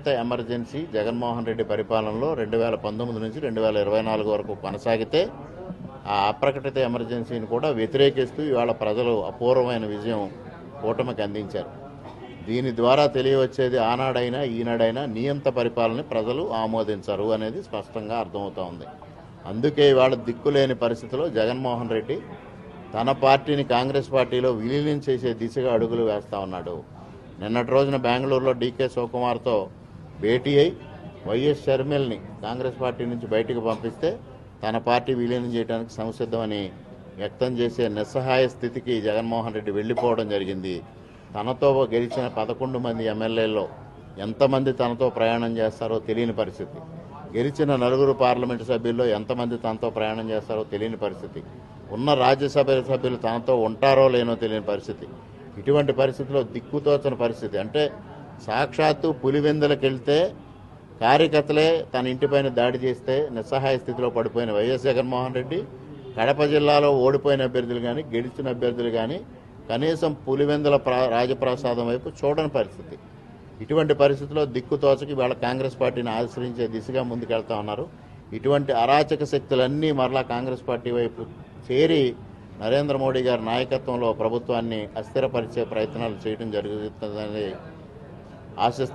అప్రకటిత emergency Jaganmohan Reddy పరిపాలనలో 2019 నుంచి 2024 వరకు కొనసాగితే ఆ అప్రకటిత ఎమర్జెన్సీని కూడా వ్యతిరేకిస్తూ ఇవాళ ప్రజలు అపూర్వమైన విజయం కూటమికి అందించారు. దీని ద్వారా తెలియవచ్చేది ఆనాడైనా ఈనాడైనా నియంత పరిపాలన ప్రజలు ఆమోదించరు అనేది స్పష్టంగా అర్థమవుతా ఉంది. అందుకే ఇవాళ దిక్కులేని పరిస్థితిలో జగన్మోహన్ రెడ్డి తన పార్టీని కాంగ్రెస్ పార్టీలో విలీనం చేసే దిశగా అడుగులు వేస్తూ ఉన్నాడు. నిన్నటి రోజున బెంగళూరులో డీకే శివకుమార్తో భేటీ అయి వైఎస్ షర్మిల్ని కాంగ్రెస్ పార్టీ నుంచి బయటకు పంపిస్తే తన పార్టీ విలీనం చేయడానికి సంసిద్ధమని వ్యక్తం చేసే నిస్సహాయ స్థితికి జగన్మోహన్ రెడ్డి వెళ్ళిపోవడం జరిగింది. తనతో గెలిచిన 11 మంది ఎమ్మెల్యేల్లో ఎంతమంది తనతో ప్రయాణం చేస్తారో తెలియని పరిస్థితి, గెలిచిన 4 పార్లమెంటు సభ్యుల్లో ఎంతమంది తనతో ప్రయాణం చేస్తారో తెలియని పరిస్థితి, ఉన్న రాజ్యసభ సభ్యులు తనతో ఉంటారో లేనో తెలియని పరిస్థితి. ఇటువంటి పరిస్థితిలో దిక్కుతోచని పరిస్థితి. అంటే సాక్షాత్తు పులివెందులకు వెళ్తే కార్యకర్తలే తన ఇంటిపైన దాడి చేస్తే నిస్సహాయ స్థితిలో పడిపోయిన వైఎస్ జగన్మోహన్ రెడ్డి కడప జిల్లాలో ఓడిపోయిన అభ్యర్థులు కానీ గెలిచిన అభ్యర్థులు కానీ కనీసం పులివెందుల రాజప్రసాదం వైపు చూడని పరిస్థితి. ఇటువంటి పరిస్థితిలో దిక్కుతోచకి వాళ్ళ కాంగ్రెస్ పార్టీని ఆశ్రయించే దిశగా ముందుకెళ్తా ఉన్నారు. ఇటువంటి అరాచక శక్తులన్నీ మరలా కాంగ్రెస్ పార్టీ వైపు చేరి నరేంద్ర మోడీ గారి నాయకత్వంలో ప్రభుత్వాన్ని అస్థిరపరిచే ప్రయత్నాలు చేయడం జరుగుతుందని ఆశిస్తాం.